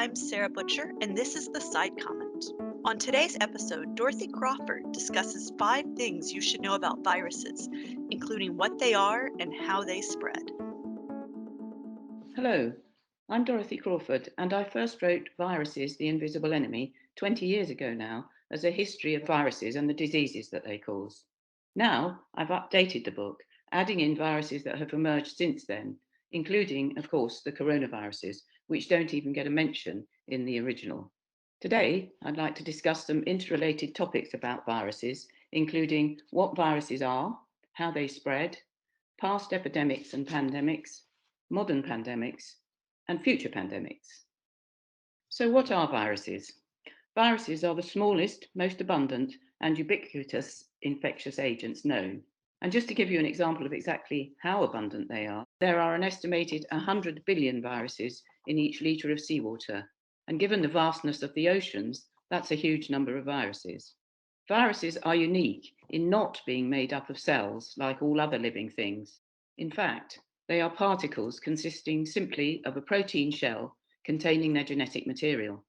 I'm Sarah Butcher, and this is The Side Comment. On today's episode, Dorothy Crawford discusses 5 things you should know about viruses, including what they are and how they spread. Hello, I'm Dorothy Crawford, and I first wrote Viruses, the Invisible Enemy 20 years ago now as a history of viruses and the diseases that they cause. Now I've updated the book, adding in viruses that have emerged since then, including, of course, the coronaviruses, which don't even get a mention in the original. Today, I'd like to discuss some interrelated topics about viruses, including what viruses are, how they spread, past epidemics and pandemics, modern pandemics, and future pandemics. So, what are viruses? Viruses are the smallest, most abundant, and ubiquitous infectious agents known. And just to give you an example of exactly how abundant they are, there are an estimated 100 billion viruses in each litre of seawater. And given the vastness of the oceans, that's a huge number of viruses. Viruses are unique in not being made up of cells like all other living things. In fact, they are particles consisting simply of a protein shell containing their genetic material.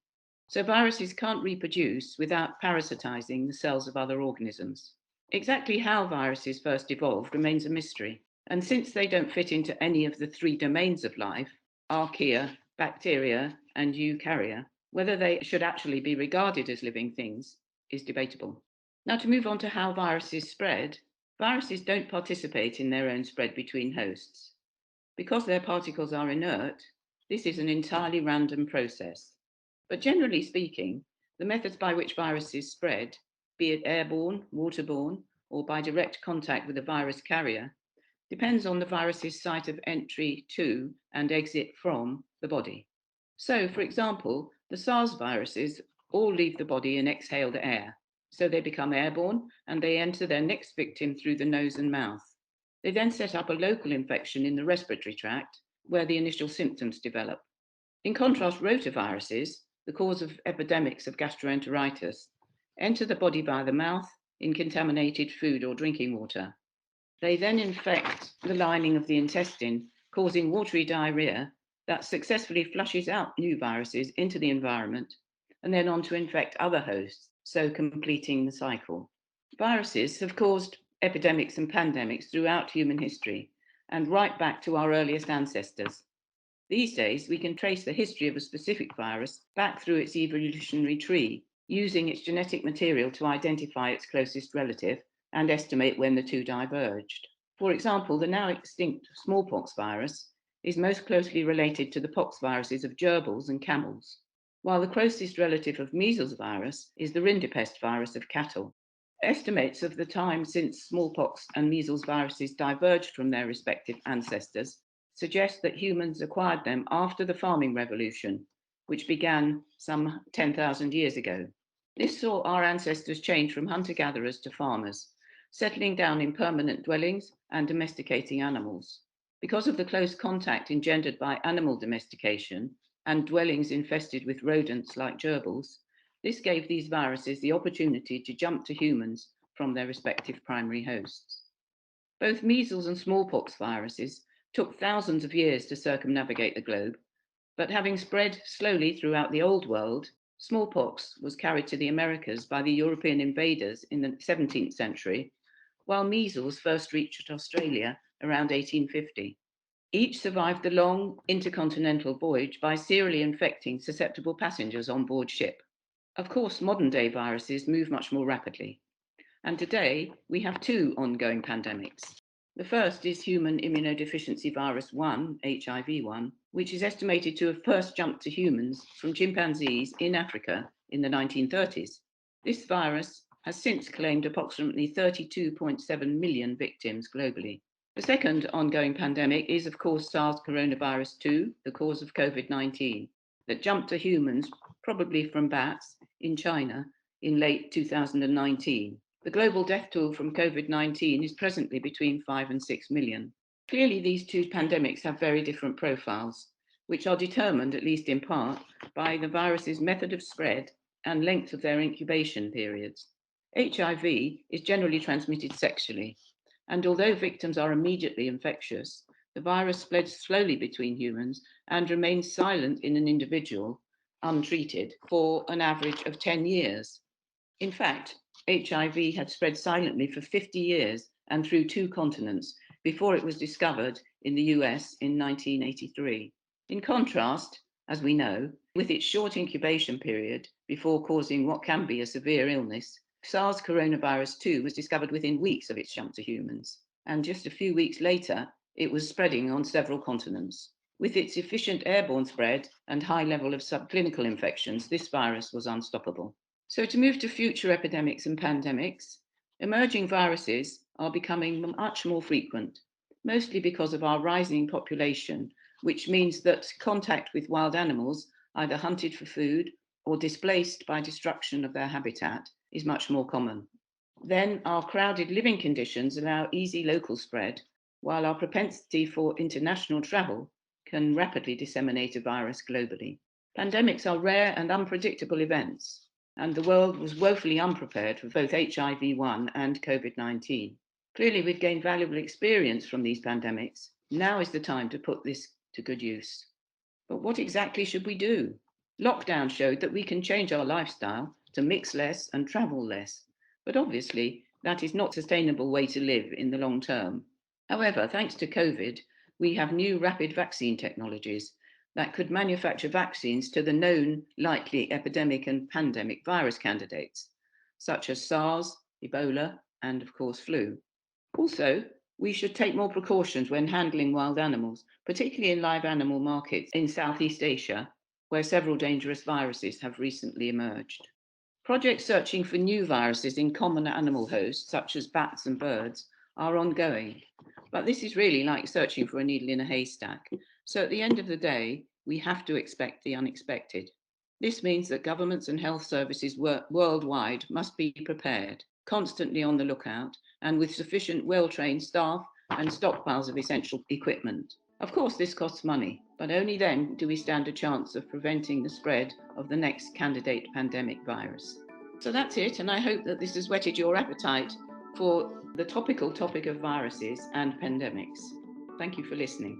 So viruses can't reproduce without parasitizing the cells of other organisms. Exactly how viruses first evolved remains a mystery. And since they don't fit into any of the 3 domains of life, archaea, bacteria, and eukarya, whether they should actually be regarded as living things is debatable. Now, to move on to how viruses spread, viruses don't participate in their own spread between hosts. Because their particles are inert, this is an entirely random process. But generally speaking, the methods by which viruses spread, be it airborne, waterborne, or by direct contact with a virus carrier, depends on the virus's site of entry to and exit from the body. So, for example, the SARS viruses all leave the body in exhaled air. So they become airborne and they enter their next victim through the nose and mouth. They then set up a local infection in the respiratory tract where the initial symptoms develop. In contrast, rotaviruses, the cause of epidemics of gastroenteritis, enter the body via the mouth in contaminated food or drinking water. They then infect the lining of the intestine, causing watery diarrhea that successfully flushes out new viruses into the environment and then on to infect other hosts, so completing the cycle. Viruses have caused epidemics and pandemics throughout human history and right back to our earliest ancestors. These days, we can trace the history of a specific virus back through its evolutionary tree, using its genetic material to identify its closest relative and estimate when the two diverged. For example, the now extinct smallpox virus is most closely related to the pox viruses of gerbils and camels, while the closest relative of measles virus is the rinderpest virus of cattle. Estimates of the time since smallpox and measles viruses diverged from their respective ancestors suggest that humans acquired them after the farming revolution, which began some 10,000 years ago. This saw our ancestors change from hunter-gatherers to farmers, settling down in permanent dwellings and domesticating animals. Because of the close contact engendered by animal domestication and dwellings infested with rodents like gerbils, this gave these viruses the opportunity to jump to humans from their respective primary hosts. Both measles and smallpox viruses took thousands of years to circumnavigate the globe, but having spread slowly throughout the Old World, smallpox was carried to the Americas by the European invaders in the 17th century, while measles first reached Australia around 1850. Each survived the long intercontinental voyage by serially infecting susceptible passengers on board ship. Of course, modern day viruses move much more rapidly. And today we have 2 ongoing pandemics. The first is human immunodeficiency virus 1, HIV-1, which is estimated to have first jumped to humans from chimpanzees in Africa in the 1930s. This virus has since claimed approximately 32.7 million victims globally. The second ongoing pandemic is, of course, SARS coronavirus 2, the cause of COVID-19, that jumped to humans, probably from bats, in China in late 2019. The global death toll from COVID-19 is presently between 5 and 6 million. Clearly, these 2 pandemics have very different profiles, which are determined, at least in part, by the virus's method of spread and length of their incubation periods. HIV is generally transmitted sexually, and although victims are immediately infectious, the virus spreads slowly between humans and remains silent in an individual untreated for an average of 10 years. In fact, HIV had spread silently for 50 years and through 2 continents before it was discovered in the US in 1983. In contrast, as we know, with its short incubation period before causing what can be a severe illness, SARS coronavirus 2 was discovered within weeks of its jump to humans. And just a few weeks later, it was spreading on several continents. With its efficient airborne spread and high level of subclinical infections, this virus was unstoppable. So, to move to future epidemics and pandemics, emerging viruses are becoming much more frequent, mostly because of our rising population, which means that contact with wild animals, either hunted for food or displaced by destruction of their habitat, is much more common. Then, our crowded living conditions allow easy local spread, while our propensity for international travel can rapidly disseminate a virus globally. Pandemics are rare and unpredictable events, and the world was woefully unprepared for both HIV-1 and COVID-19. Clearly, we've gained valuable experience from these pandemics. Now is the time to put this to good use. But what exactly should we do? Lockdown showed that we can change our lifestyle to mix less and travel less. But obviously, that is not a sustainable way to live in the long term. However, thanks to COVID, we have new rapid vaccine technologies that could manufacture vaccines to the known likely epidemic and pandemic virus candidates, such as SARS, Ebola, and of course flu. Also, we should take more precautions when handling wild animals, particularly in live animal markets in Southeast Asia, where several dangerous viruses have recently emerged. Projects searching for new viruses in common animal hosts, such as bats and birds, are ongoing. But this is really like searching for a needle in a haystack. So at the end of the day, we have to expect the unexpected. This means that governments and health services worldwide must be prepared, constantly on the lookout, and with sufficient well-trained staff and stockpiles of essential equipment. Of course, this costs money, but only then do we stand a chance of preventing the spread of the next candidate pandemic virus. So that's it, and I hope that this has whetted your appetite for the topical topic of viruses and pandemics. Thank you for listening.